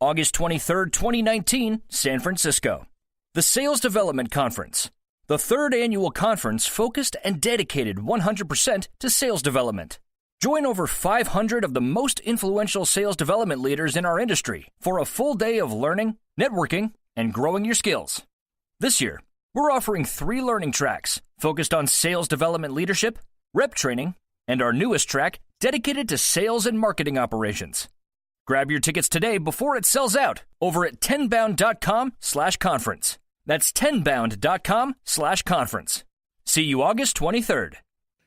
August 23rd, 2019, San Francisco. The Sales Development Conference, the third annual conference focused and dedicated 100% to sales development. Join over 500 of the most influential sales development leaders in our industry for a full day of learning, networking, and growing your skills. This year, we're offering 3 learning tracks focused on sales development leadership, rep training, and our newest track dedicated to sales and marketing operations. Grab your tickets today before it sells out over at tenbound.com/conference. That's tenbound.com/conference. See you August 23rd.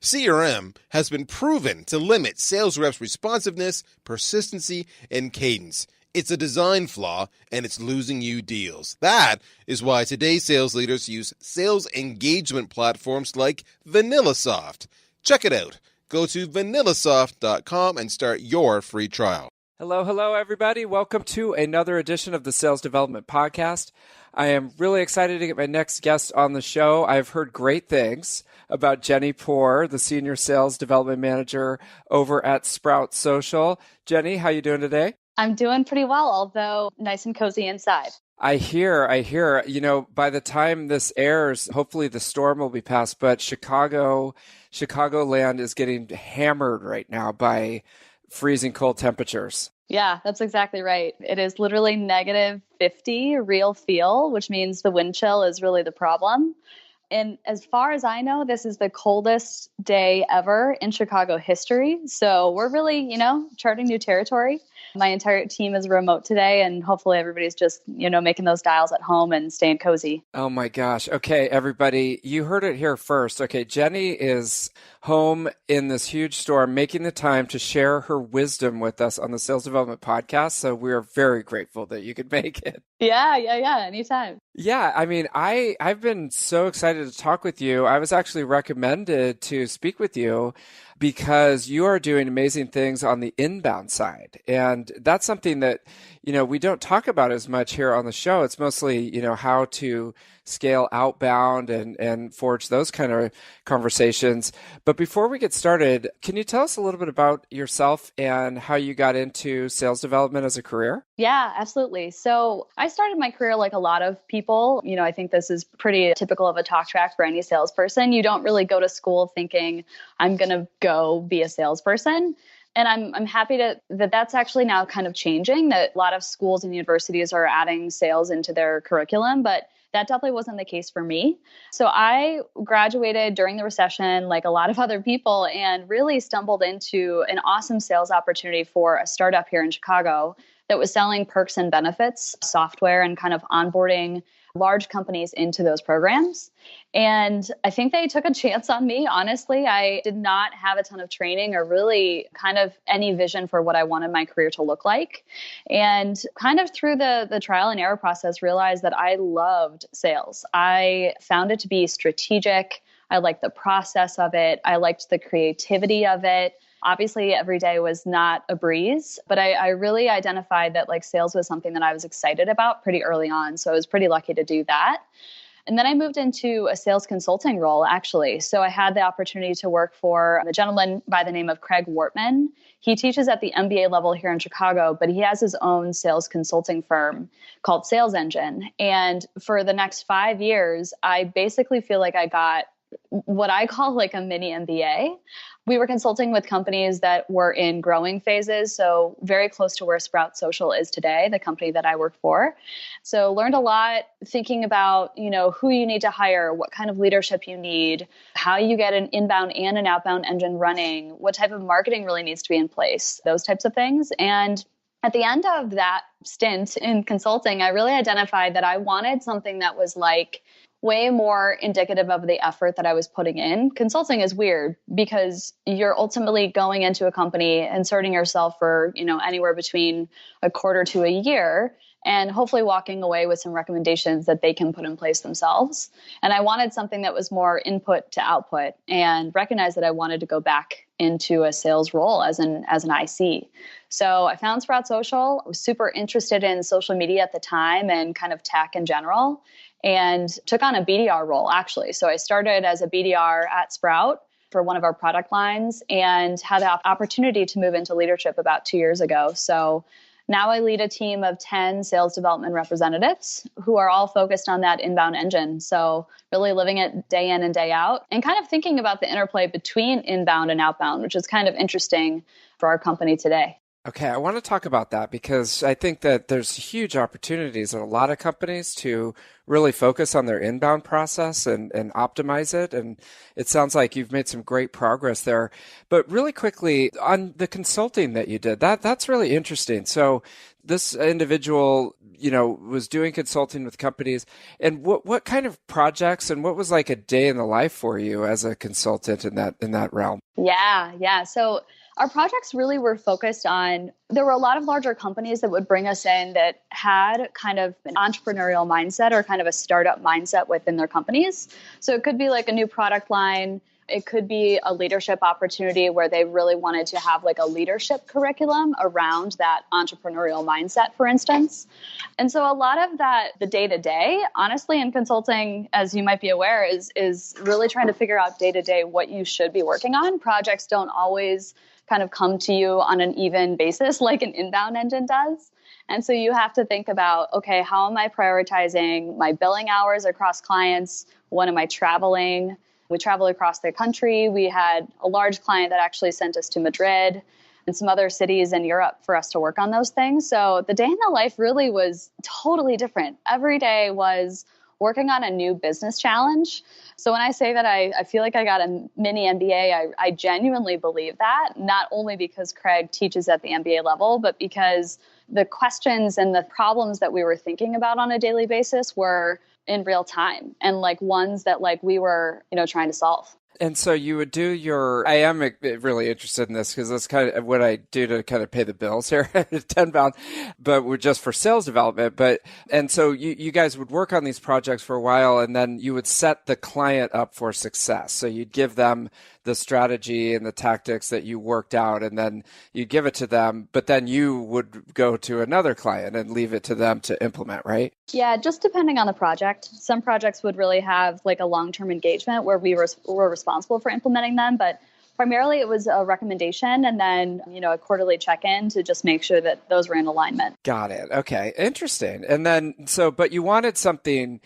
CRM has been proven to limit sales reps' responsiveness, persistency, and cadence. It's a design flaw, and it's losing you deals. That is why today's sales leaders use sales engagement platforms like VanillaSoft. Check it out. Go to vanillasoft.com and start your free trial. Hello, everybody. Welcome to another edition of the Sales Development Podcast. I am really excited to get my next guest on the show. I've heard great things about Jenny Poore, the Senior Sales Development Manager over at Sprout Social. Jenny, how you doing today? I'm doing pretty well, although nice and cozy inside. I hear. You know, by the time this airs, hopefully the storm will be past, but Chicagoland is getting hammered right now by freezing cold temperatures. Yeah, that's exactly right. It is literally -50 real feel, which means the wind chill is really the problem. And as far as I know, this is the coldest day ever in Chicago history. So we're really, charting new territory. My entire team is remote today, and hopefully everybody's just, making those dials at home and staying cozy. Oh my gosh. Okay, everybody, you heard it here first. Okay, Jenny is home in this huge storm, making the time to share her wisdom with us on the Sales Development Podcast. So we are very grateful that you could make it. Yeah. Anytime. Yeah. I mean, I've been so excited to talk with you. I was actually recommended to speak with you because you are doing amazing things on the inbound side. And that's something that, we don't talk about as much here on the show. It's mostly, how to scale outbound and forge those kind of conversations. But before we get started, can you tell us a little bit about yourself and how you got into sales development as a career? Yeah, absolutely. So I started my career like a lot of people. I think this is pretty typical of a talk track for any salesperson. You don't really go to school thinking, I'm going to go be a salesperson. And I'm happy that that's actually now kind of changing, that a lot of schools and universities are adding sales into their curriculum, but that definitely wasn't the case for me. So I graduated during the recession, like a lot of other people, and really stumbled into an awesome sales opportunity for a startup here in Chicago that was selling perks and benefits software and kind of onboarding large companies into those programs. And I think they took a chance on me. Honestly, I did not have a ton of training or really kind of any vision for what I wanted my career to look like. And kind of through the trial and error process, realized that I loved sales. I found it to be strategic. I liked the process of it. I liked the creativity of it. Obviously, every day was not a breeze, but I really identified that sales was something that I was excited about pretty early on. So I was pretty lucky to do that. And then I moved into a sales consulting role, actually. So I had the opportunity to work for a gentleman by the name of Craig Wortman. He teaches at the MBA level here in Chicago, but he has his own sales consulting firm called Sales Engine. And for the next 5 years, I basically feel like I got what I call a mini MBA. We were consulting with companies that were in growing phases, so very close to where Sprout Social is today, the company that I work for. So learned a lot thinking about, who you need to hire, what kind of leadership you need, how you get an inbound and an outbound engine running, what type of marketing really needs to be in place, those types of things. And at the end of that stint in consulting, I really identified that I wanted something that was way more indicative of the effort that I was putting in. Consulting is weird because you're ultimately going into a company, inserting yourself for, anywhere between a quarter to a year, and hopefully walking away with some recommendations that they can put in place themselves. And I wanted something that was more input to output, and recognized that I wanted to go back into a sales role as an IC. So I found Sprout Social. I was super interested in social media at the time and kind of tech in general, and took on a BDR role, actually. So I started as a BDR at Sprout for one of our product lines and had the opportunity to move into leadership about 2 years ago. So Now I lead a team of 10 sales development representatives who are all focused on that inbound engine. So really living it day in and day out and kind of thinking about the interplay between inbound and outbound, which is kind of interesting for our company today. Okay, I want to talk about that because I think that there's huge opportunities in a lot of companies to really focus on their inbound process and optimize it. And it sounds like you've made some great progress there. But really quickly, on the consulting that you did, that's really interesting. So this individual, was doing consulting with companies. And what kind of projects and what was like a day in the life for you as a consultant in that realm? Yeah. So our projects really were focused on, there were a lot of larger companies that would bring us in that had kind of an entrepreneurial mindset or kind of a startup mindset within their companies. So it could be like a new product line. It could be a leadership opportunity where they really wanted to have like a leadership curriculum around that entrepreneurial mindset, for instance. And so a lot of that, the day-to-day, honestly, in consulting, as you might be aware, is really trying to figure out day-to-day what you should be working on. Projects don't always kind of come to you on an even basis like an inbound engine does. And so you have to think about, okay, how am I prioritizing my billing hours across clients? When am I traveling? We travel across the country. We had a large client that actually sent us to Madrid and some other cities in Europe for us to work on those things. So the day in the life really was totally different. Every day was working on a new business challenge. So when I say that I feel like I got a mini MBA, I genuinely believe that, not only because Craig teaches at the MBA level, but because the questions and the problems that we were thinking about on a daily basis were in real time and like ones that like we were, trying to solve. And so you would do I am really interested in this because that's kind of what I do to kind of pay the bills here at Tenbound, but we're just for sales development. And so you guys would work on these projects for a while and then you would set the client up for success. So you'd give them the strategy and the tactics that you worked out and then you give it to them, but then you would go to another client and leave it to them to implement, right? Yeah, just depending on the project. Some projects would really have like a long-term engagement where we were responsible for implementing them, but primarily it was a recommendation and then, a quarterly check-in to just make sure that those were in alignment. Got it. Okay. Interesting. And then, but you wanted something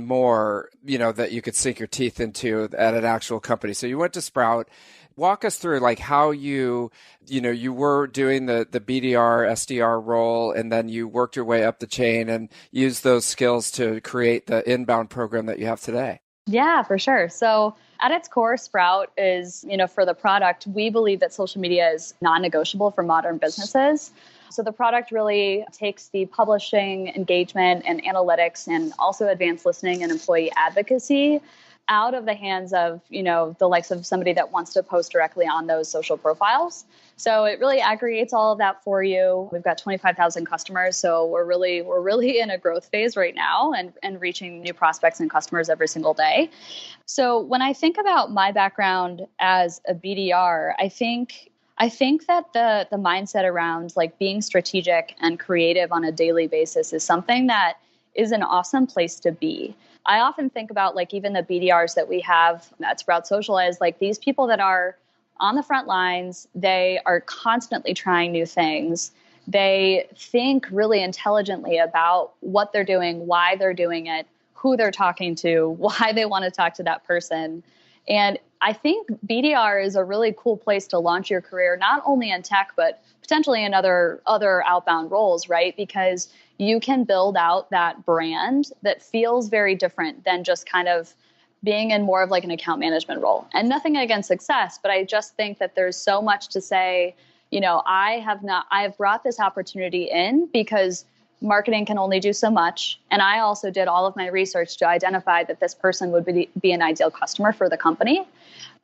more, that you could sink your teeth into at an actual company. So you went to Sprout. Walk us through like how you were doing the BDR, SDR role, and then you worked your way up the chain and used those skills to create the inbound program that you have today. Yeah, for sure. So at its core, Sprout is, for the product, we believe that social media is non-negotiable for modern businesses. So the product really takes the publishing, engagement, and analytics, and also advanced listening and employee advocacy out of the hands of, the likes of somebody that wants to post directly on those social profiles. So it really aggregates all of that for you. We've got 25,000 customers. So we're really in a growth phase right now and reaching new prospects and customers every single day. So when I think about my background as a BDR, I think that the mindset around like being strategic and creative on a daily basis is something that is an awesome place to be. I often think about like even the BDRs that we have at Sprout Social as like these people that are on the front lines. They are constantly trying new things. They think really intelligently about what they're doing, why they're doing it, who they're talking to, why they want to talk to that person. And I think BDR is a really cool place to launch your career, not only in tech, but potentially in other outbound roles, right? Because you can build out that brand that feels very different than just kind of being in more of like an account management role. And nothing against success, but I just think that there's so much to say, I have brought this opportunity in because marketing can only do so much. And I also did all of my research to identify that this person would be an ideal customer for the company.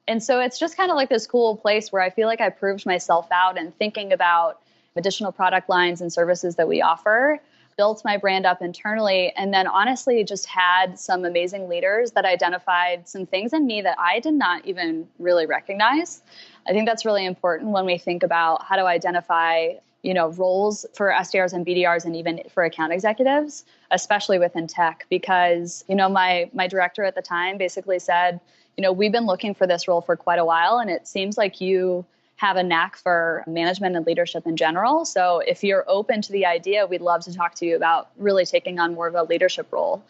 And so it's just kind of like this cool place where I feel like I proved myself out and thinking about additional product lines and services that we offer, built my brand up internally, and then honestly just had some amazing leaders that identified some things in me that I did not even really recognize. I think that's really important when we think about how to identify roles for SDRs and BDRs and even for account executives, especially within tech, because, my director at the time basically said, we've been looking for this role for quite a while, and it seems like you have a knack for management and leadership in general. So if you're open to the idea, we'd love to talk to you about really taking on more of a leadership role.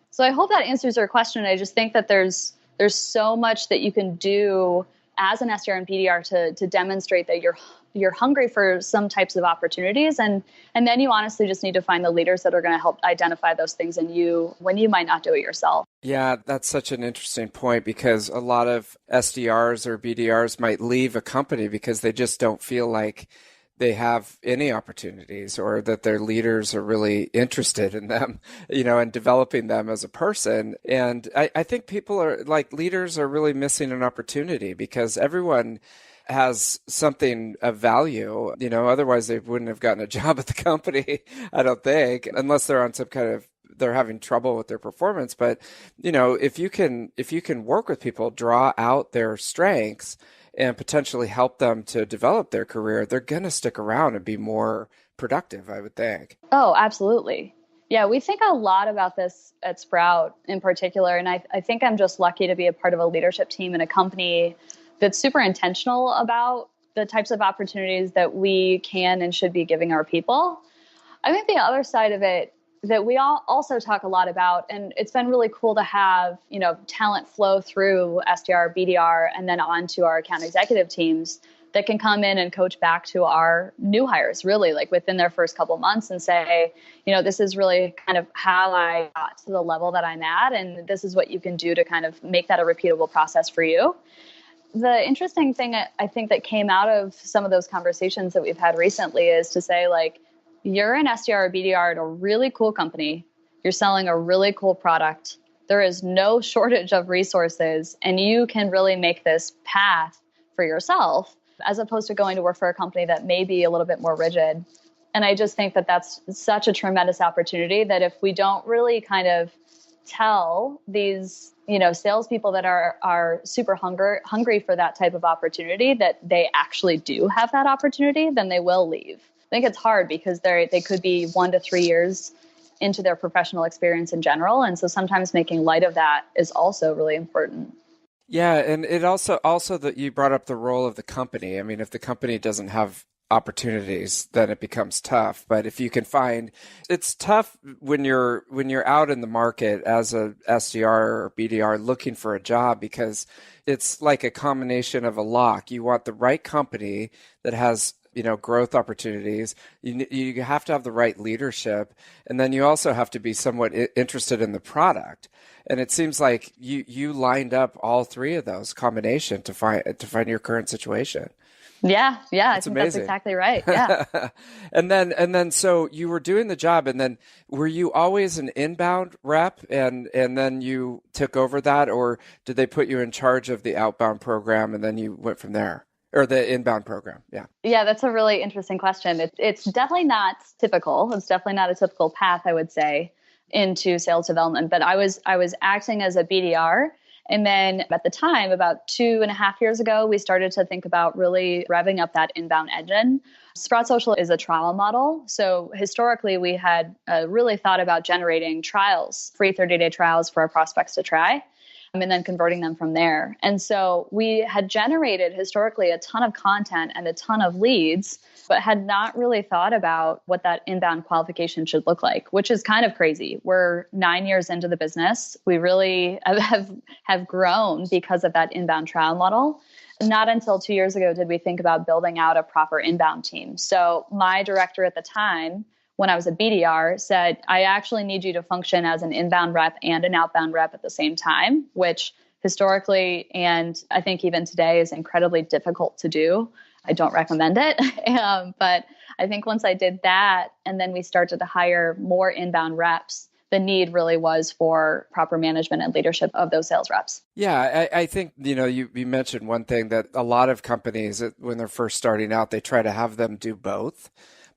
So I hope that answers your question. I just think that there's so much that you can do as an SDR and BDR to demonstrate that you're hungry for some types of opportunities. And then you honestly just need to find the leaders that are going to help identify those things in you when you might not do it yourself. Yeah, that's such an interesting point, because a lot of SDRs or BDRs might leave a company because they just don't feel like they have any opportunities, or that their leaders are really interested in them, and developing them as a person. And I think people are leaders are really missing an opportunity, because everyone has something of value, otherwise they wouldn't have gotten a job at the company, I don't think, unless they're on some kind of, they're having trouble with their performance. But, if you can work with people, draw out their strengths and potentially help them to develop their career, they're going to stick around and be more productive, I would think. Oh, absolutely. Yeah, we think a lot about this at Sprout in particular. And I think I'm just lucky to be a part of a leadership team in a company that's super intentional about the types of opportunities that we can and should be giving our people. I think the other side of it that we all also talk a lot about, and it's been really cool to have, talent flow through SDR, BDR, and then on to our account executive teams that can come in and coach back to our new hires, really within their first couple months, and say, this is really kind of how I got to the level that I'm at, and this is what you can do to kind of make that a repeatable process for you. The interesting thing I think that came out of some of those conversations that we've had recently is to say, you're an SDR or BDR at a really cool company. You're selling a really cool product. There is no shortage of resources, and you can really make this path for yourself, as opposed to going to work for a company that may be a little bit more rigid. And I just think that that's such a tremendous opportunity that if we don't really kind of tell these, salespeople that are super hungry for that type of opportunity, that they actually do have that opportunity, then they will leave. I think it's hard because they could be 1 to 3 years into their professional experience in general. And so sometimes making light of that is also really important. Yeah. And it also that you brought up the role of the company. I mean, if the company doesn't have opportunities, then it becomes tough. But if you can find, it's tough when you're out in the market as a SDR or BDR looking for a job, because it's like a combination of a lock. You want the right company that has growth opportunities. You have to have the right leadership, and then you also have to be somewhat interested in the product. And it seems like you lined up all three of those combination to find your current situation. Yeah, I think amazing. That's exactly right. Yeah. and then so you were doing the job, and then were you always an inbound rep, and then you took over that, or did they put you in charge of the outbound program and then you went from there? Or the inbound program, yeah. Yeah, that's a really interesting question. It's definitely not typical. It's definitely not a typical path, I would say, into sales development. But I was acting as a BDR. And then at the time, about 2.5 years ago, we started to think about really revving up that inbound engine. Sprout Social is a trial model. So historically, we had really thought about generating trials, free 30-day trials for our prospects to try, and then converting them from there. And so we had generated historically a ton of content and a ton of leads, but had not really thought about what that inbound qualification should look like, which is kind of crazy. We're 9 years into the business. We really have grown because of that inbound trial model. Not until 2 years ago did we think about building out a proper inbound team. So my director at the time, when I was a BDR, said, I actually need you to function as an inbound rep and an outbound rep at the same time, which historically, and I think even today, is incredibly difficult to do. I don't recommend it. But I think once I did that, and then we started to hire more inbound reps, the need really was for proper management and leadership of those sales reps. Yeah, I think, you mentioned one thing that a lot of companies, when they're first starting out, they try to have them do both.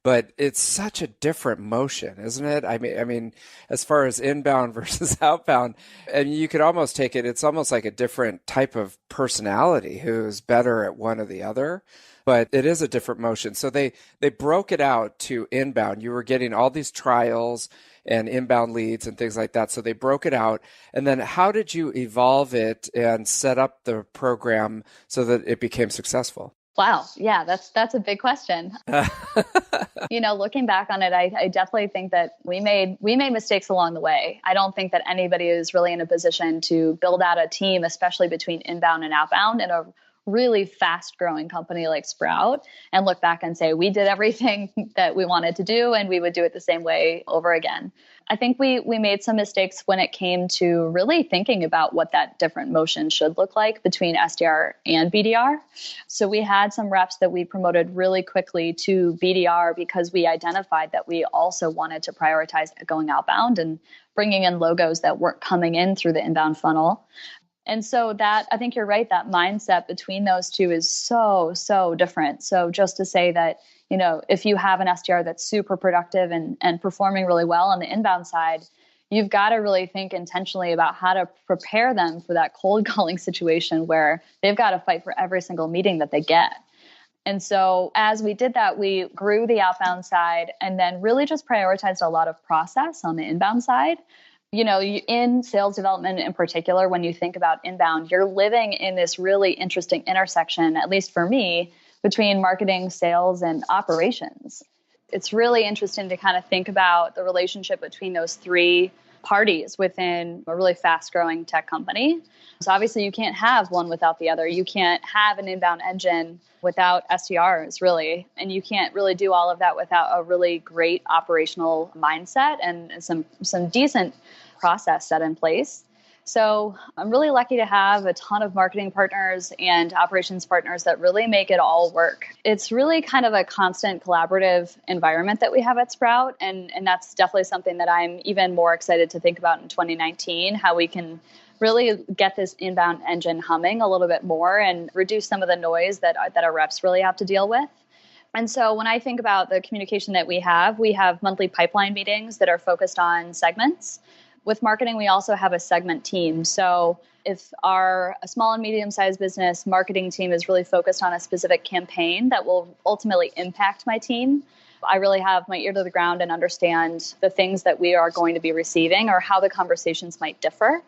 But it's such a different motion, isn't it? I mean, as far as inbound versus outbound, and you could almost take it, it's almost like a different type of personality who's better at one or the other. But it is a different motion. So they broke it out to inbound. You were getting all these trials and inbound leads and things like that. So they broke it out. And then how did you evolve it and set up the program so that it became successful? Wow. Yeah, that's a big question. Looking back on it, I definitely think that we made mistakes along the way. I don't think that anybody is really in a position to build out a team, especially between inbound and outbound, in a really fast growing company like Sprout, and look back and say, we did everything that we wanted to do and we would do it the same way over again. I think we made some mistakes when it came to really thinking about what that different motion should look like between SDR and BDR. So we had some reps that we promoted really quickly to BDR because we identified that we also wanted to prioritize going outbound and bringing in logos that weren't coming in through the inbound funnel. And so that, I think you're right, that mindset between those two is so, so different. So just to say that, if you have an SDR that's super productive and performing really well on the inbound side, you've got to really think intentionally about how to prepare them for that cold calling situation where they've got to fight for every single meeting that they get. And so as we did that, we grew the outbound side and then really just prioritized a lot of process on the inbound side. In sales development in particular, when you think about inbound, you're living in this really interesting intersection, at least for me, between marketing, sales, and operations. It's really interesting to kind of think about the relationship between those three parties within a really fast-growing tech company. So obviously you can't have one without the other. You can't have an inbound engine without SDRs, really. And you can't really do all of that without a really great operational mindset and some decent process set in place. So I'm really lucky to have a ton of marketing partners and operations partners that really make it all work. It's really kind of a constant collaborative environment that we have at Sprout. And that's definitely something that I'm even more excited to think about in 2019, how we can really get this inbound engine humming a little bit more and reduce some of the noise that our reps really have to deal with. And so when I think about the communication that we have monthly pipeline meetings that are focused on segments. With marketing, we also have a segment team. So if a small and medium-sized business marketing team is really focused on a specific campaign that will ultimately impact my team, I really have my ear to the ground and understand the things that we are going to be receiving or how the conversations might differ.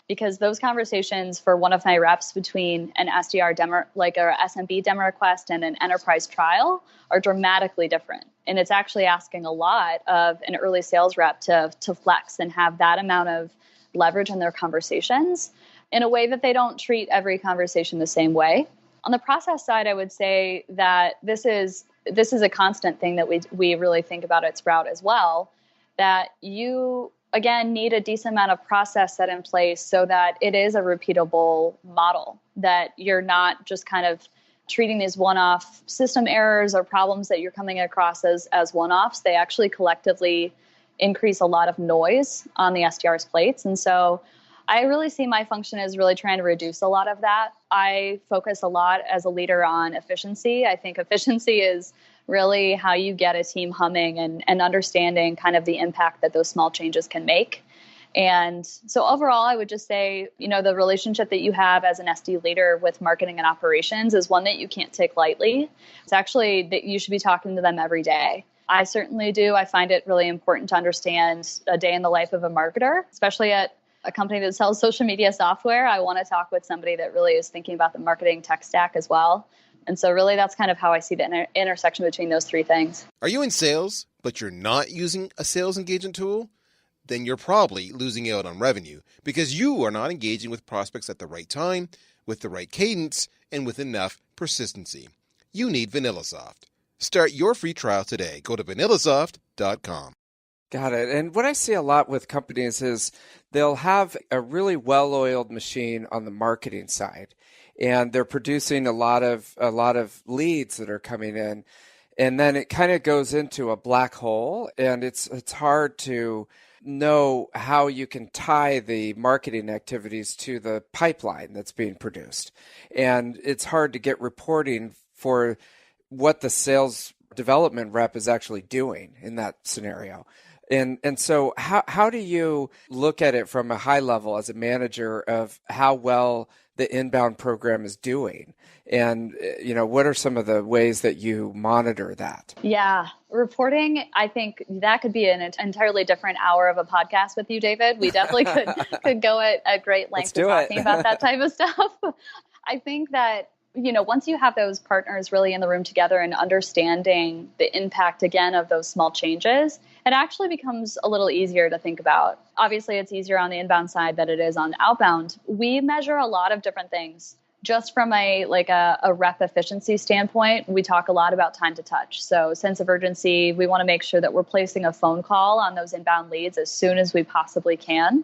Because those conversations for one of my reps between an SDR demo, like a SMB demo request and an enterprise trial, are dramatically different. And it's actually asking a lot of an early sales rep to flex and have that amount of leverage in their conversations in a way that they don't treat every conversation the same way. On the process side, I would say that this is a constant thing that we really think about at Sprout as well, that you again, need a decent amount of process set in place so that it is a repeatable model, that you're not just kind of treating these one-off system errors or problems that you're coming across as one-offs. They actually collectively increase a lot of noise on the SDR's plates. And so I really see my function as really trying to reduce a lot of that. I focus a lot as a leader on efficiency. I think efficiency is really how you get a team humming and understanding kind of the impact that those small changes can make. And so overall, I would just say, the relationship that you have as an SD leader with marketing and operations is one that you can't take lightly. It's actually that you should be talking to them every day. I certainly do. I find it really important to understand a day in the life of a marketer, especially at a company that sells social media software. I want to talk with somebody that really is thinking about the marketing tech stack as well. And so really that's kind of how I see the intersection between those three things. Are you in sales, but you're not using a sales engagement tool? Then you're probably losing out on revenue because you are not engaging with prospects at the right time, with the right cadence, and with enough persistency. You need VanillaSoft. Start your free trial today. Go to vanillasoft.com. Got it. And what I see a lot with companies is they'll have a really well-oiled machine on the marketing side, and they're producing a lot of leads that are coming in, and then it kind of goes into a black hole, and it's hard to know how you can tie the marketing activities to the pipeline that's being produced. And it's hard to get reporting for what the sales development rep is actually doing in that scenario. And so how do you look at it from a high level as a manager of how well the inbound program is doing? And, what are some of the ways that you monitor that? Yeah, reporting, I think that could be an entirely different hour of a podcast with you, David. We definitely could go at great length talking about that type of stuff. I think that once you have those partners really in the room together and understanding the impact again of those small changes, it actually becomes a little easier to think about. Obviously, it's easier on the inbound side than it is on outbound. We measure a lot of different things. Just from a rep efficiency standpoint, we talk a lot about time to touch. So sense of urgency, we want to make sure that we're placing a phone call on those inbound leads as soon as we possibly can.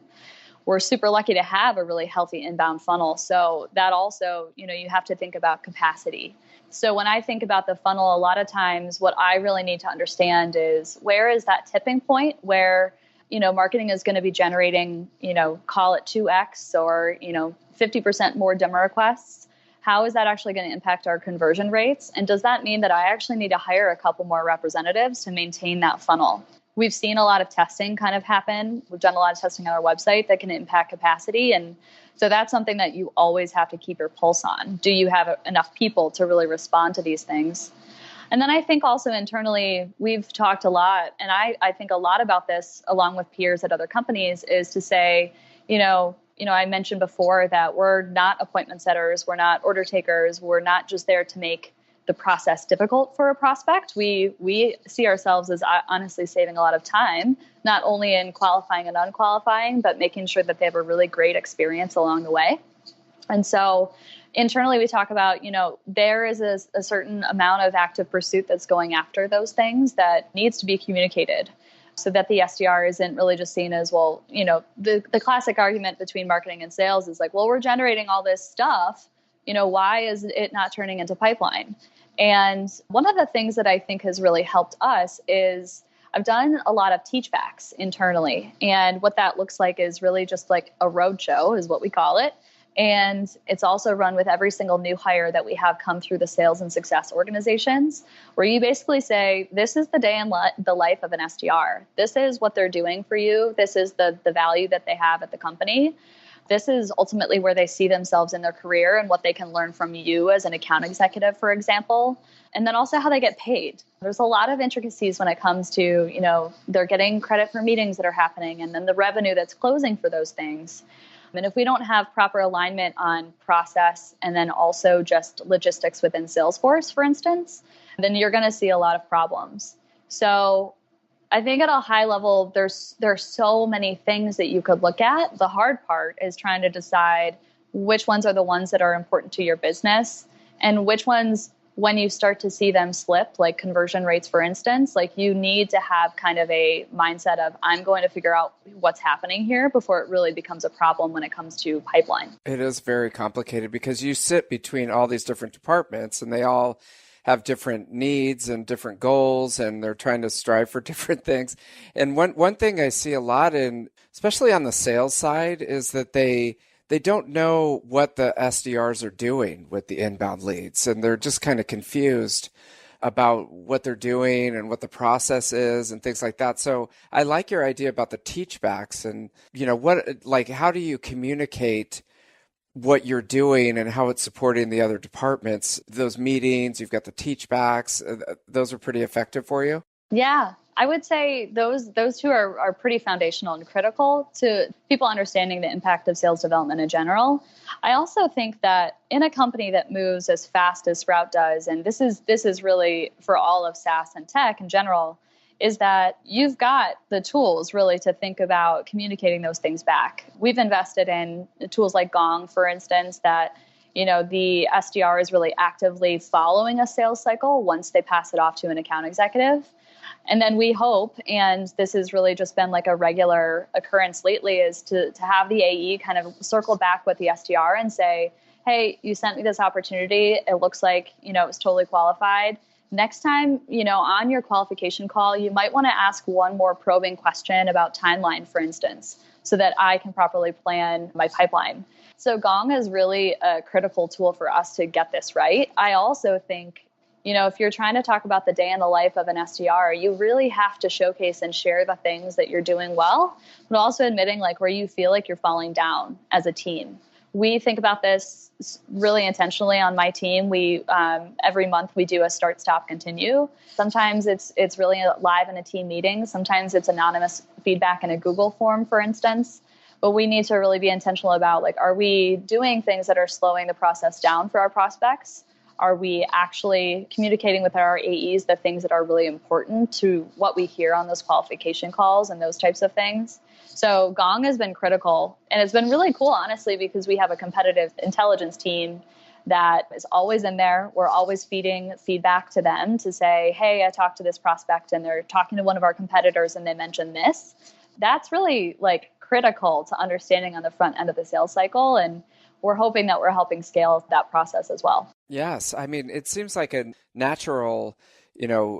We're super lucky to have a really healthy inbound funnel. So that also, you have to think about capacity. So when I think about the funnel, a lot of times what I really need to understand is where is that tipping point where, marketing is going to be generating, call it 2x or, 50% more demo requests. How is that actually going to impact our conversion rates? And does that mean that I actually need to hire a couple more representatives to maintain that funnel? We've seen a lot of testing kind of happen. We've done a lot of testing on our website that can impact capacity. And so that's something that you always have to keep your pulse on. Do you have enough people to really respond to these things? And then I think also internally, we've talked a lot, and I think a lot about this along with peers at other companies, is to say, I mentioned before that we're not appointment setters, we're not order takers, we're not just there to make the process difficult for a prospect. We see ourselves as honestly saving a lot of time, not only in qualifying and unqualifying, but making sure that they have a really great experience along the way. And so internally, we talk about, there is a certain amount of active pursuit that's going after those things that needs to be communicated so that the SDR isn't really just seen as, well, the classic argument between marketing and sales is like, well, we're generating all this stuff. Why is it not turning into pipeline? And one of the things that I think has really helped us is I've done a lot of teach backs internally. And what that looks like is really just like a roadshow is what we call it. And it's also run with every single new hire that we have come through the sales and success organizations, where you basically say, this is the day in the life of an SDR. This is what they're doing for you. This is the value that they have at the company. This is ultimately where they see themselves in their career and what they can learn from you as an account executive, for example. And then also how they get paid. There's a lot of intricacies when it comes to, they're getting credit for meetings that are happening and then the revenue that's closing for those things. And if we don't have proper alignment on process and then also just logistics within Salesforce, for instance, then you're going to see a lot of problems. So I think at a high level, there's so many things that you could look at. The hard part is trying to decide which ones are the ones that are important to your business and which ones, when you start to see them slip, like conversion rates, for instance, like you need to have kind of a mindset of, I'm going to figure out what's happening here before it really becomes a problem when it comes to pipeline. It is very complicated because you sit between all these different departments and they all have different needs and different goals, and they're trying to strive for different things. And one thing I see a lot in, especially on the sales side, is that they don't know what the SDRs are doing with the inbound leads, and they're just kind of confused about what they're doing and what the process is and things like that. So I like your idea about the teach backs and, how do you communicate what you're doing and how it's supporting the other departments? Those meetings, you've got the teach backs, those are pretty effective for you? Yeah, I would say those two are pretty foundational and critical to people understanding the impact of sales development in general. I also think that in a company that moves as fast as Sprout does, and this is really for all of SaaS and tech in general, is that you've got the tools really to think about communicating those things back. We've invested in tools like Gong, for instance, that the SDR is really actively following a sales cycle once they pass it off to an account executive. And then we hope, and this has really just been like a regular occurrence lately, is to have the AE kind of circle back with the SDR and say, hey, you sent me this opportunity. It looks like, it's totally qualified. Next time, on your qualification call, you might want to ask one more probing question about timeline, for instance, so that I can properly plan my pipeline. So Gong is really a critical tool for us to get this right. I also think, if you're trying to talk about the day in the life of an SDR, you really have to showcase and share the things that you're doing well, but also admitting like where you feel like you're falling down as a team. We think about this really intentionally on my team. We every month we do a start, stop, continue. Sometimes it's really live in a team meeting. Sometimes it's anonymous feedback in a Google form, for instance. But we need to really be intentional about, like, are we doing things that are slowing the process down for our prospects? Are we actually communicating with our AEs the things that are really important to what we hear on those qualification calls and those types of things? So Gong has been critical, and it's been really cool, honestly, because we have a competitive intelligence team that is always in there. We're always feeding feedback to them to say, hey, I talked to this prospect and they're talking to one of our competitors and they mentioned this. That's really like critical to understanding on the front end of the sales cycle. And we're hoping that we're helping scale that process as well. Yes. I mean, it seems like a natural,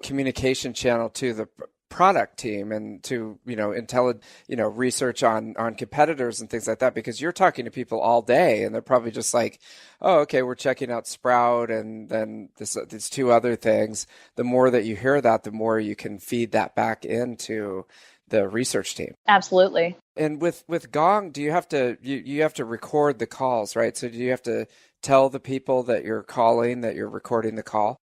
communication channel to the product team and to, research on competitors and things like that, because you're talking to people all day and they're probably just like, oh, okay, we're checking out Sprout and then these two other things. The more that you hear that, the more you can feed that back into the research team. Absolutely. And with Gong, do you have to you have to record the calls, right? So do you have to tell the people that you're calling that you're recording the call?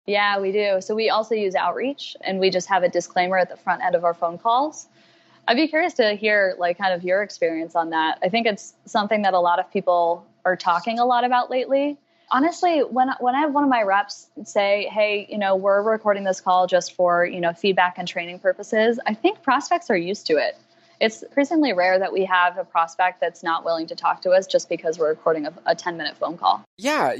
Yeah, we do. So we also use outreach, and we just have a disclaimer at the front end of our phone calls. I'd be curious to hear like kind of your experience on that. I think it's something that a lot of people are talking a lot about lately. Honestly, when I have one of my reps say, hey, we're recording this call just for, feedback and training purposes, I think prospects are used to it. It's increasingly rare that we have a prospect that's not willing to talk to us just because we're recording a 10-minute phone call. Yeah,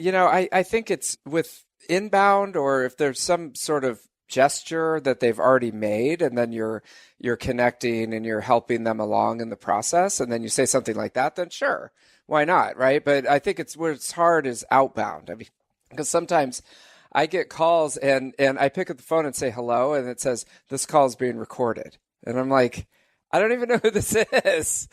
I think it's with inbound, or if there's some sort of gesture that they've already made and then you're connecting and you're helping them along in the process, and then you say something like that, then sure, why not, right? But I think it's what's hard is outbound. I mean, because sometimes I get calls and I pick up the phone and say hello, and it says this call is being recorded, and I'm like, I don't even know who this is.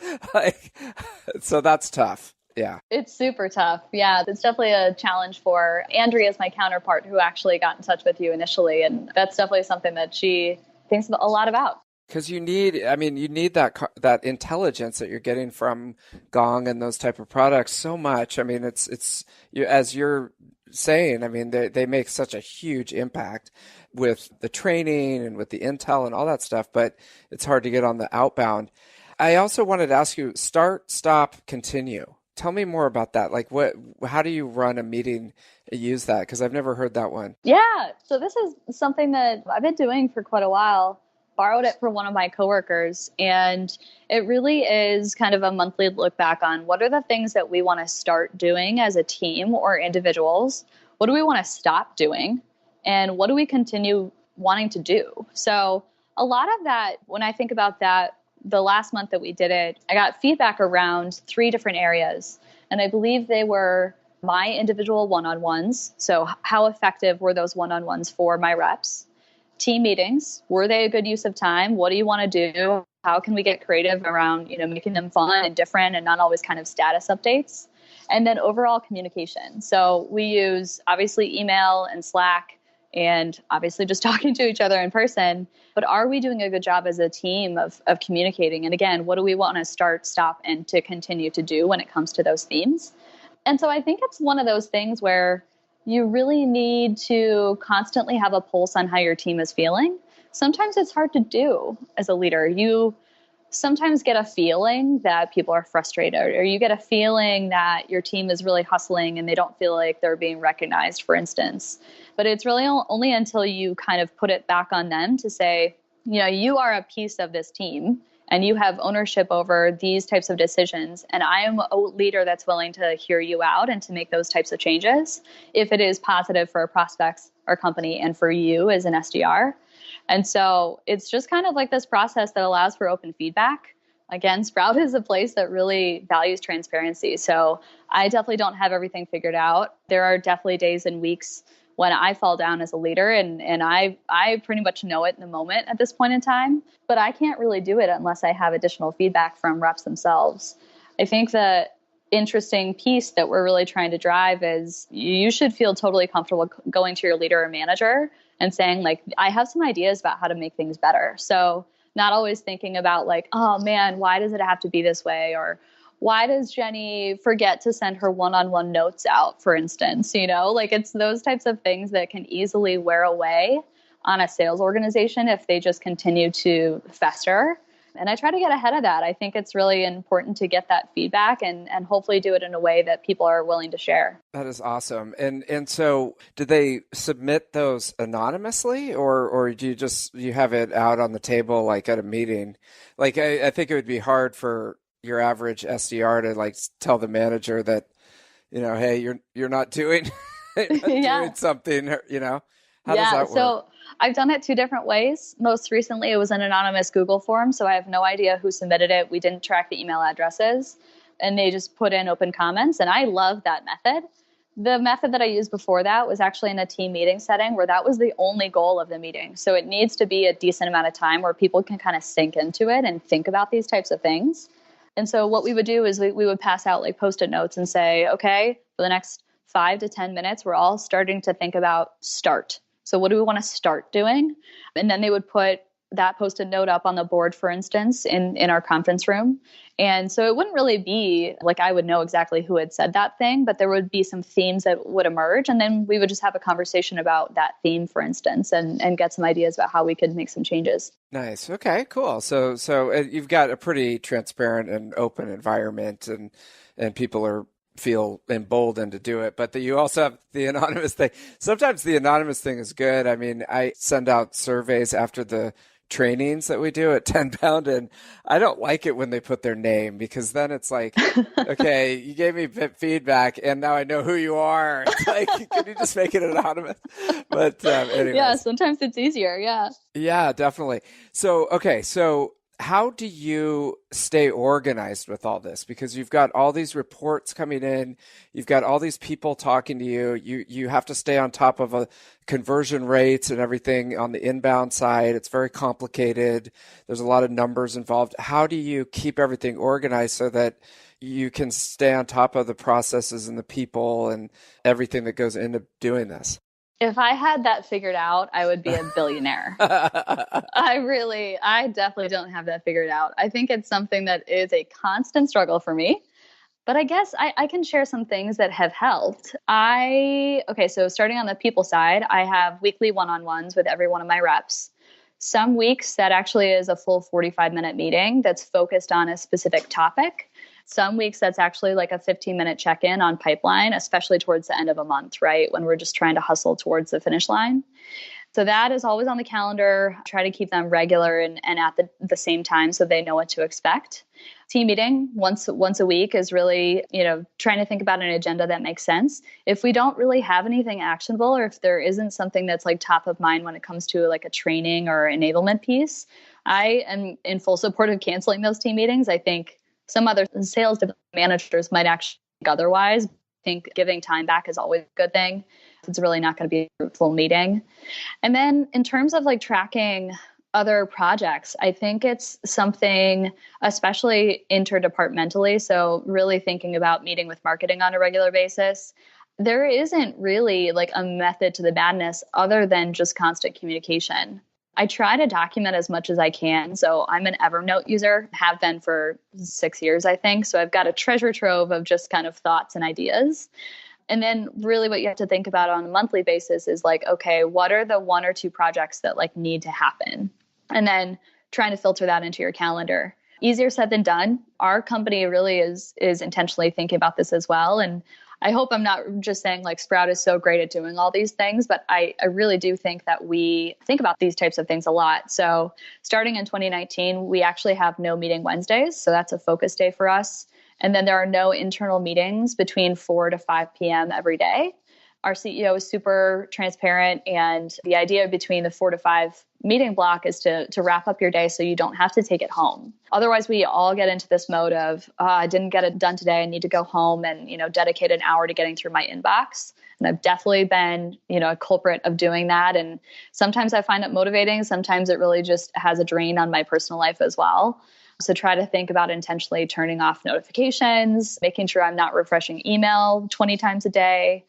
So that's tough. Yeah. It's super tough. Yeah, it's definitely a challenge for Andrea's my counterpart, who actually got in touch with you initially. And that's definitely something that she thinks a lot about. Because you need that intelligence that you're getting from Gong and those type of products so much. I mean, it's as you're saying, I mean, they make such a huge impact with the training and with the intel and all that stuff, but it's hard to get on the outbound. I also wanted to ask you, start, stop, continue. Tell me more about that. Like how do you run a meeting and use that? Because I've never heard that one. Yeah. So this is something that I've been doing for quite a while. Borrowed it from one of my coworkers, and it really is kind of a monthly look back on what are the things that we want to start doing as a team or individuals. What do we want to stop doing? And what do we continue wanting to do? So a lot of that, when I think about that, the last month that we did it, I got feedback around 3 different areas. And I believe they were my individual one-on-ones. So how effective were those one-on-ones for my reps? Team meetings, were they a good use of time? What do you want to do? How can we get creative around, making them fun and different and not always kind of status updates? And then overall communication. So we use obviously email and Slack and obviously just talking to each other in person. But are we doing a good job as a team of communicating? And again, what do we want to start, stop, and to continue to do when it comes to those themes? And so I think it's one of those things where you really need to constantly have a pulse on how your team is feeling. Sometimes it's hard to do as a leader. You sometimes get a feeling that people are frustrated, or you get a feeling that your team is really hustling and they don't feel like they're being recognized, for instance. But it's really only until you kind of put it back on them to say, you are a piece of this team and you have ownership over these types of decisions. And I am a leader that's willing to hear you out and to make those types of changes if it is positive for our prospects, our company, and for you as an SDR. And so it's just kind of like this process that allows for open feedback. Again, Sprout is a place that really values transparency. So I definitely don't have everything figured out. There are definitely days and weeks when I fall down as a leader, and I pretty much know it in the moment at this point in time, but I can't really do it unless I have additional feedback from reps themselves. I think the interesting piece that we're really trying to drive is you should feel totally comfortable going to your leader or manager and saying, like, I have some ideas about how to make things better. So not always thinking about like, oh man, why does it have to be this way? Or why does Jenny forget to send her one-on-one notes out, for instance? Like it's those types of things that can easily wear away on a sales organization if they just continue to fester. And I try to get ahead of that. I think it's really important to get that feedback and hopefully do it in a way that people are willing to share. That is awesome. And so did they submit those anonymously or do you have it out on the table like at a meeting? Like I think it would be hard for your average SDR to like tell the manager that, hey, you're not doing doing something, How does that work? So I've done it two different ways. Most recently, it was an anonymous Google form, so I have no idea who submitted it. We didn't track the email addresses, and they just put in open comments, and I love that method. The method that I used before that was actually in a team meeting setting where that was the only goal of the meeting. So it needs to be a decent amount of time where people can kind of sink into it and think about these types of things. And so what we would do is we would pass out like Post-it notes and say, okay, for the next 5 to 10 minutes, we're all starting to think about start. So what do we want to start doing? And then they would put that Post-it note up on the board, for instance, in our conference room. And so it wouldn't really be like I would know exactly who had said that thing, but there would be some themes that would emerge. And then we would just have a conversation about that theme, for instance, and get some ideas about how we could make some changes. Nice. Okay, cool. So you've got a pretty transparent and open environment and people feel emboldened to do it, but you also have the anonymous thing. Sometimes the anonymous thing is good. I mean, I send out surveys after the trainings that we do at Tenbound, and I don't like it when they put their name because then it's like, okay, you gave me feedback and now I know who you are. It's like, can you just make it anonymous? But anyways. Yeah, sometimes it's easier. Yeah. Yeah, definitely. So, okay. So how do you stay organized with all this? Because you've got all these reports coming in, you've got all these people talking to you. You have to stay on top of conversion rates and everything on the inbound side. It's very complicated. There's a lot of numbers involved. How do you keep everything organized so that you can stay on top of the processes and the people and everything that goes into doing this? If I had that figured out, I would be a billionaire. I definitely don't have that figured out. I think it's something that is a constant struggle for me. But I guess I can share some things that have helped. So starting on the people side, I have weekly one-on-ones with every one of my reps. Some weeks that actually is a full 45-minute meeting that's focused on a specific topic. Some weeks that's actually like a 15-minute check-in on pipeline, especially towards the end of a month, right? When we're just trying to hustle towards the finish line. So that is always on the calendar. Try to keep them regular and at the same time so they know what to expect. Team meeting once a week is really, trying to think about an agenda that makes sense. If we don't really have anything actionable or if there isn't something that's like top of mind when it comes to like a training or enablement piece, I am in full support of canceling those team meetings. I think some other sales managers might actually think otherwise. I think giving time back is always a good thing. It's really not going to be a fruitful meeting. And then in terms of like tracking other projects, I think it's something, especially interdepartmentally. So really thinking about meeting with marketing on a regular basis. There isn't really like a method to the madness other than just constant communication. I try to document as much as I can. So I'm an Evernote user, have been for 6 years, I think. So I've got a treasure trove of just kind of thoughts and ideas. And then really what you have to think about on a monthly basis is like, okay, what are the 1 or 2 projects that like need to happen? And then trying to filter that into your calendar. Easier said than done. Our company really is intentionally thinking about this as well. And I hope I'm not just saying like Sprout is so great at doing all these things, but I really do think that we think about these types of things a lot. So starting in 2019, we actually have no meeting Wednesdays. So that's a focus day for us. And then there are no internal meetings between 4 to 5 p.m. every day. Our CEO is super transparent. And the idea between the 4 to 5 meeting block is to wrap up your day so you don't have to take it home. Otherwise, we all get into this mode of, I didn't get it done today. I need to go home and, dedicate an hour to getting through my inbox. And I've definitely been, a culprit of doing that. And sometimes I find it motivating. Sometimes it really just has a drain on my personal life as well. So try to think about intentionally turning off notifications, making sure I'm not refreshing email 20 times a day,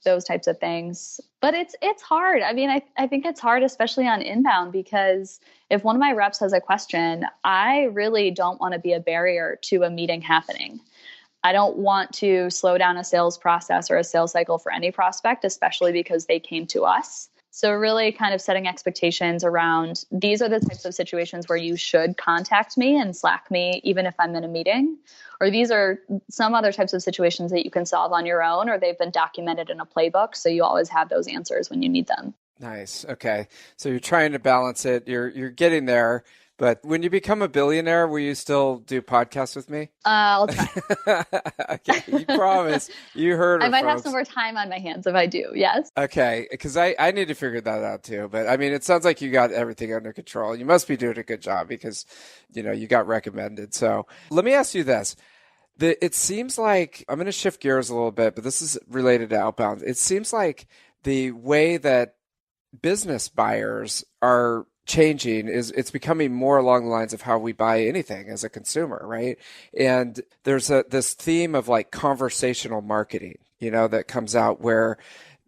those types of things. But it's hard. I mean, I think it's hard, especially on inbound, because if one of my reps has a question, I really don't want to be a barrier to a meeting happening. I don't want to slow down a sales process or a sales cycle for any prospect, especially because they came to us. So really kind of setting expectations around these are the types of situations where you should contact me and Slack me, even if I'm in a meeting, or these are some other types of situations that you can solve on your own, or they've been documented in a playbook. So you always have those answers when you need them. Nice. Okay. So you're trying to balance it. You're getting there. But when you become a billionaire, will you still do podcasts with me? I'll try. Okay. You promise. You heard her, I might have folks. some more time on my hands if I do. Yes. Okay. Because I need to figure that out too. But I mean, it sounds like you got everything under control. You must be doing a good job because, you got recommended. So let me ask you this. It seems like, I'm going to shift gears a little bit, but this is related to Outbound. It seems like the way that business buyers are changing is it's becoming more along the lines of how we buy anything as a consumer, right? And there's this theme of like conversational marketing, that comes out where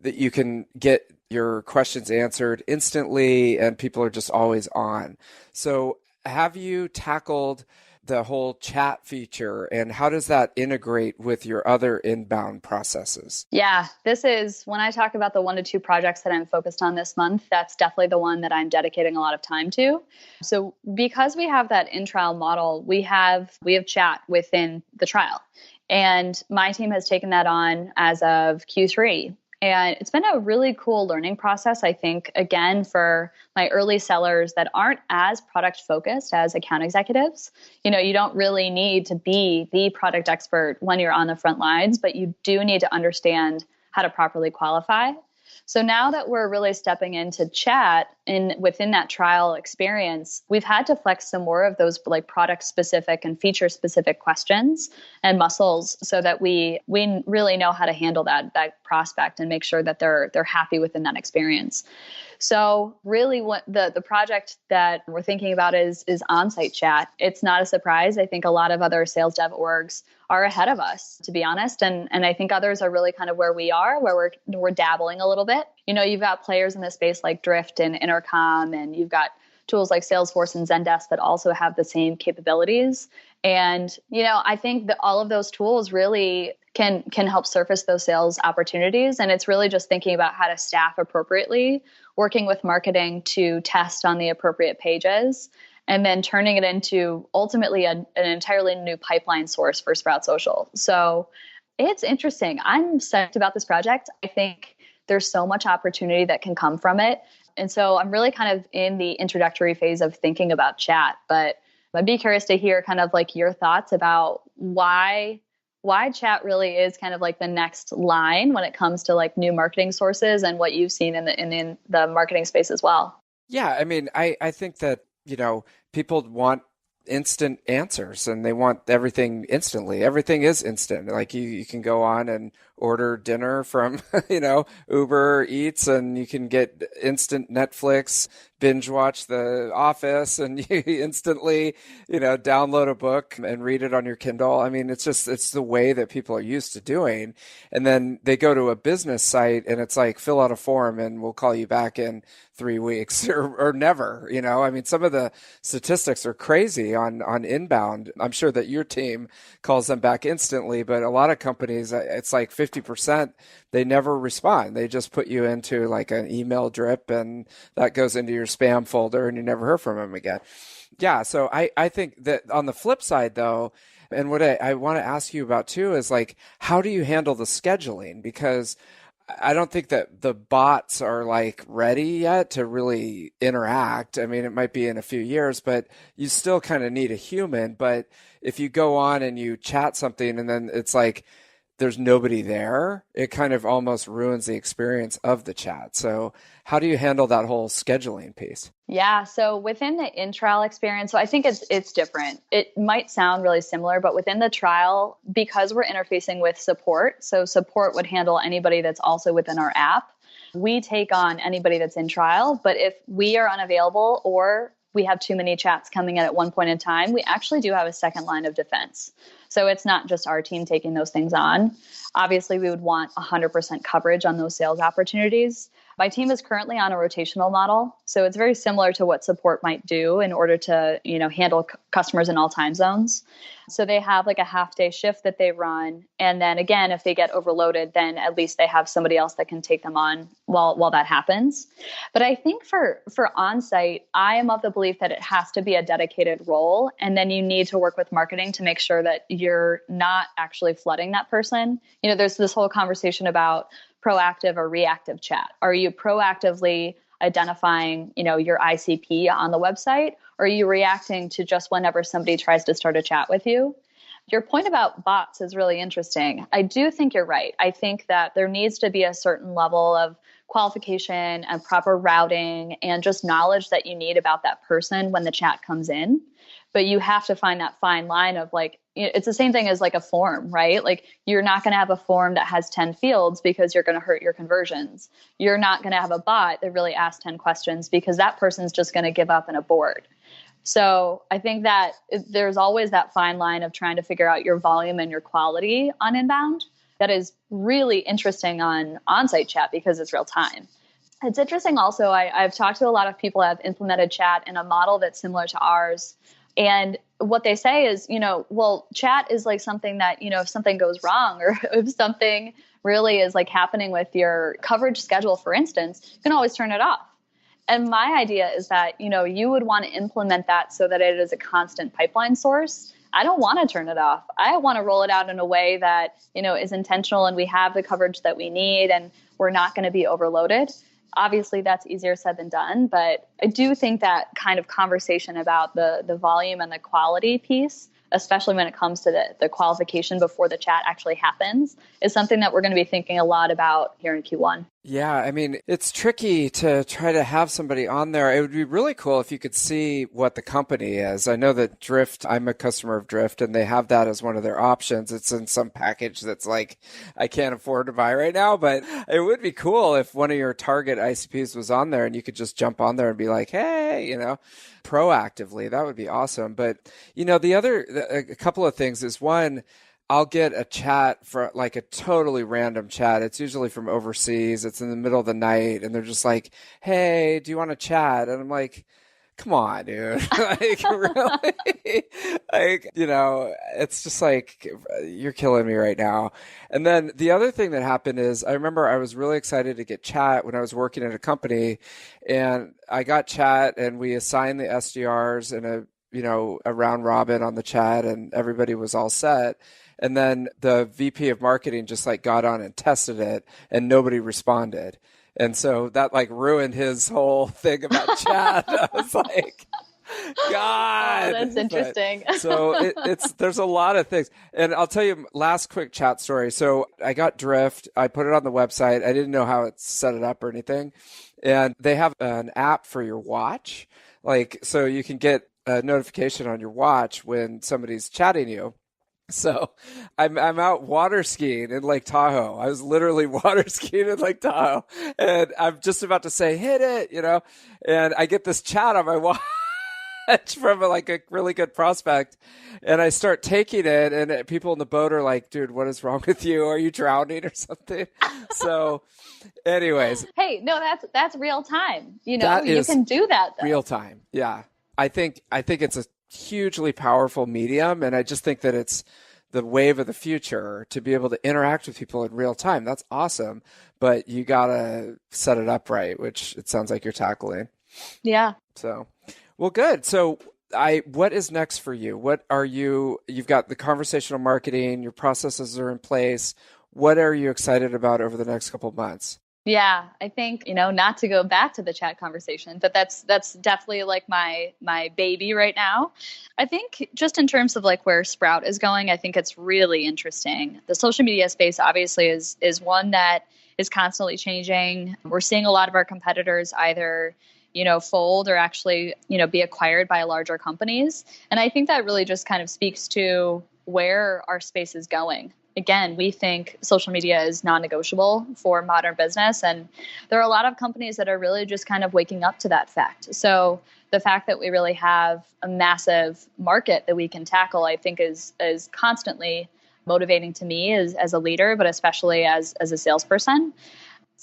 that you can get your questions answered instantly and people are just always on. So have you tackled the whole chat feature and how does that integrate with your other inbound processes? Yeah, this is when I talk about the 1 to 2 projects that I'm focused on this month, that's definitely the one that I'm dedicating a lot of time to. So because we have that in-trial model, we have chat within the trial. And my team has taken that on as of Q3. And it's been a really cool learning process, I think, again, for my early sellers that aren't as product focused as account executives. You don't really need to be the product expert when you're on the front lines, but you do need to understand how to properly qualify. So now that we're really stepping into chat within that trial experience, we've had to flex some more of those like product specific and feature specific questions and muscles so that we really know how to handle that prospect and make sure that they're happy within that experience. So really what the project that we're thinking about is Onsite chat. It's not a surprise. I think a lot of other sales dev orgs are ahead of us, to be honest. And I think others are really kind of where we are, where we're dabbling a little bit. You've got players in this space like Drift and Intercom, and you've got tools like Salesforce and Zendesk that also have the same capabilities. And, I think that all of those tools really can help surface those sales opportunities. And it's really just thinking about how to staff appropriately, working with marketing to test on the appropriate pages, and then turning it into ultimately an entirely new pipeline source for Sprout Social. So it's interesting. I'm psyched about this project. I think there's so much opportunity that can come from it. And so I'm really kind of in the introductory phase of thinking about chat, but I'd be curious to hear kind of like your thoughts about why chat really is kind of like the next line when it comes to like new marketing sources and what you've seen in the marketing space as well. Yeah, I mean, I think that, people want instant answers and they want everything instantly. Everything is instant. Like you can go on and order dinner from, Uber Eats and you can get instant Netflix, binge watch The Office and you instantly, download a book and read it on your Kindle. I mean, it's the way that people are used to doing. And then they go to a business site and it's like, fill out a form and we'll call you back in 3 weeks or never, I mean, some of the statistics are crazy on inbound. I'm sure that your team calls them back instantly, but a lot of companies, it's like 50%, they never respond. They just put you into like an email drip and that goes into your spam folder and you never hear from them again. Yeah. So I think that on the flip side though, and what I want to ask you about too is like, how do you handle the scheduling? Because I don't think that the bots are like ready yet to really interact. I mean, it might be in a few years, but you still kind of need a human. But if you go on and you chat something and then it's like, there's nobody there, it kind of almost ruins the experience of the chat. So how do you handle that whole scheduling piece? Yeah. So within the in-trial experience, so I think it's different. It might sound really similar, but within the trial, because we're interfacing with support, so support would handle anybody that's also within our app. We take on anybody that's in trial, but if we are unavailable or we have too many chats coming in at one point in time, we actually do have a second line of defense. So it's not just our team taking those things on. Obviously, we would want 100% coverage on those sales opportunities. My team is currently on a rotational model, so it's very similar to what support might do in order to, handle customers in all time zones. So they have like a half day shift that they run, and then again, if they get overloaded, then at least they have somebody else that can take them on while that happens. But I think for Onsite, I am of the belief that it has to be a dedicated role, and then you need to work with marketing to make sure that you're not actually flooding that person. There's this whole conversation about proactive or reactive chat. Are you proactively identifying, your ICP on the website, or are you reacting to just whenever somebody tries to start a chat with you? Your point about bots is really interesting. I do think you're right. I think that there needs to be a certain level of qualification and proper routing and just knowledge that you need about that person when the chat comes in. But you have to find that fine line of like, it's the same thing as like a form, right? Like you're not going to have a form that has 10 fields because you're going to hurt your conversions. You're not going to have a bot that really asks 10 questions because that person's just going to give up and abort. So I think that there's always that fine line of trying to figure out your volume and your quality on inbound. That is really interesting on Onsite chat because it's real time. It's interesting also, I've talked to a lot of people that have implemented chat in a model that's similar to ours. And what they say is, well, chat is like something that, if something goes wrong or if something really is like happening with your coverage schedule, for instance, you can always turn it off. And my idea is that, you would want to implement that so that it is a constant pipeline source. I don't want to turn it off. I want to roll it out in a way that, is intentional and we have the coverage that we need and we're not going to be overloaded. Obviously, that's easier said than done, but I do think that kind of conversation about the volume and the quality piece, especially when it comes to the qualification before the chat actually happens, is something that we're going to be thinking a lot about here in Q1. Yeah, I mean, it's tricky to try to have somebody on there. It would be really cool if you could see what the company is. I know that Drift, I'm a customer of Drift, and they have that as one of their options. It's in some package that's like, I can't afford to buy right now, but it would be cool if one of your target ICPs was on there and you could just jump on there and be like, hey, proactively. That would be awesome. But, a couple of things is one, I'll get a chat for like a totally random chat. It's usually from overseas. It's in the middle of the night and they're just like, hey, do you want to chat? And I'm like, come on, dude. Like, really? Like, it's just like, you're killing me right now. And then the other thing that happened is I remember I was really excited to get chat when I was working at a company, and I got chat and we assigned the SDRs in a round robin on the chat and everybody was all set. And then the VP of marketing just like got on and tested it and nobody responded. And so that like ruined his whole thing about chat. I was like, God. Oh, that's interesting. So there's a lot of things. And I'll tell you last quick chat story. So I got Drift. I put it on the website. I didn't know how it set it up or anything. And they have an app for your watch. Like, so you can get a notification on your watch when somebody's chatting you. So I'm out water skiing in Lake Tahoe. I was literally water skiing in Lake Tahoe, and I'm just about to say, hit it, and I get this chat on my watch from a really good prospect, and I start taking it, and people in the boat are like, dude, what is wrong with you? Are you drowning or something? So anyways. Hey, no, that's real time. You is can do that though. Real time. Yeah. I think it's a hugely powerful medium, and I just think that it's the wave of the future to be able to interact with people in real time. That's awesome, but you gotta set it up right, which it sounds like you're tackling. Yeah. So, well, good. So what is next for you? You've got the conversational marketing, your processes are in place. What are you excited about over the next couple of months? Yeah, I think, not to go back to the chat conversation, but that's definitely like my baby right now. I think just in terms of like where Sprout is going, I think it's really interesting. The social media space obviously is one that is constantly changing. We're seeing a lot of our competitors either, fold or actually, be acquired by larger companies. And I think that really just kind of speaks to where our space is going. Again, we think social media is non-negotiable for modern business. And there are a lot of companies that are really just kind of waking up to that fact. So the fact that we really have a massive market that we can tackle, I think is constantly motivating to me as a leader, but especially as a salesperson.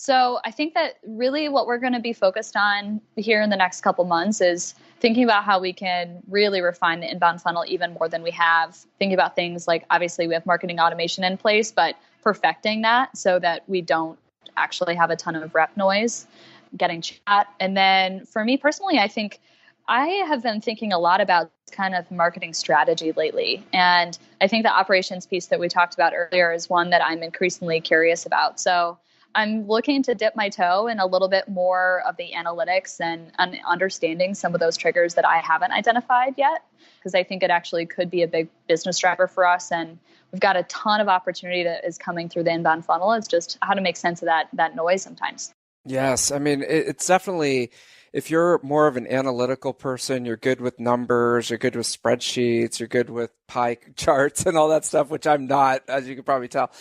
So I think that really what we're going to be focused on here in the next couple months is thinking about how we can really refine the inbound funnel even more than we have. Thinking about things like, obviously we have marketing automation in place, but perfecting that so that we don't actually have a ton of rep noise, getting chat. And then for me personally, I think I have been thinking a lot about kind of marketing strategy lately. And I think the operations piece that we talked about earlier is one that I'm increasingly curious about. So I'm looking to dip my toe in a little bit more of the analytics and understanding some of those triggers that I haven't identified yet, because I think it actually could be a big business driver for us. And we've got a ton of opportunity that is coming through the inbound funnel. It's just how to make sense of that noise sometimes. Yes. I mean, it's definitely, if you're more of an analytical person, you're good with numbers, you're good with spreadsheets, you're good with pie charts and all that stuff, which I'm not, as you can probably tell,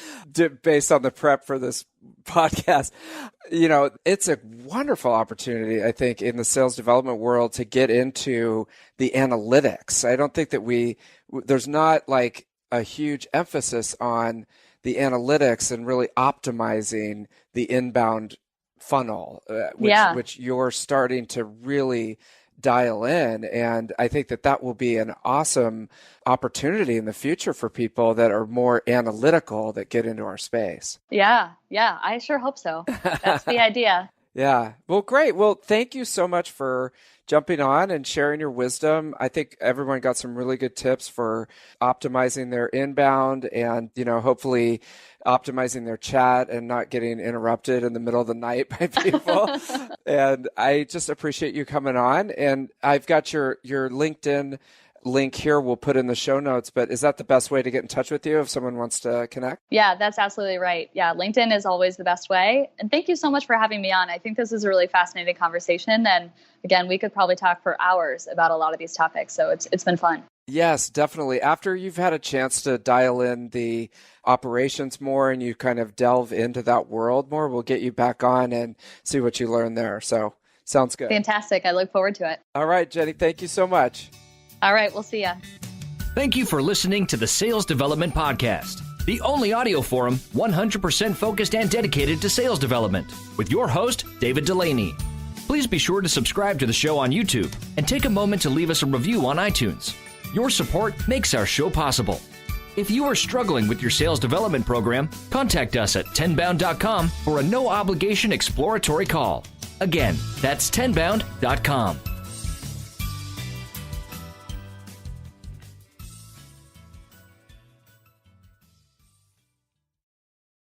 based on the prep for this podcast. It's a wonderful opportunity, I think, in the sales development world to get into the analytics. I don't think that there's not like a huge emphasis on the analytics and really optimizing the inbound funnel, which you're starting to really dial in. And I think that will be an awesome opportunity in the future for people that are more analytical that get into our space. Yeah, I sure hope so. That's the idea. Yeah. Well, great. Well, thank you so much for jumping on and sharing your wisdom. I think everyone got some really good tips for optimizing their inbound and, hopefully optimizing their chat and not getting interrupted in the middle of the night by people. And I just appreciate you coming on. And I've got your LinkedIn link here we'll put in the show notes, but is that the best way to get in touch with you if someone wants to connect? Yeah, that's absolutely right. Yeah, LinkedIn is always the best way. And thank you so much for having me on. I think this is a really fascinating conversation. And again, we could probably talk for hours about a lot of these topics. So it's been fun. Yes, definitely. After you've had a chance to dial in the operations more and you kind of delve into that world more, we'll get you back on and see what you learn there. So sounds good. Fantastic. I look forward to it. All right, Jenny, thank you so much. All right, we'll see ya. Thank you for listening to the Sales Development Podcast, the only audio forum 100% focused and dedicated to sales development, with your host, David Delaney. Please be sure to subscribe to the show on YouTube and take a moment to leave us a review on iTunes. Your support makes our show possible. If you are struggling with your sales development program, contact us at tenbound.com for a no-obligation exploratory call. Again, that's tenbound.com.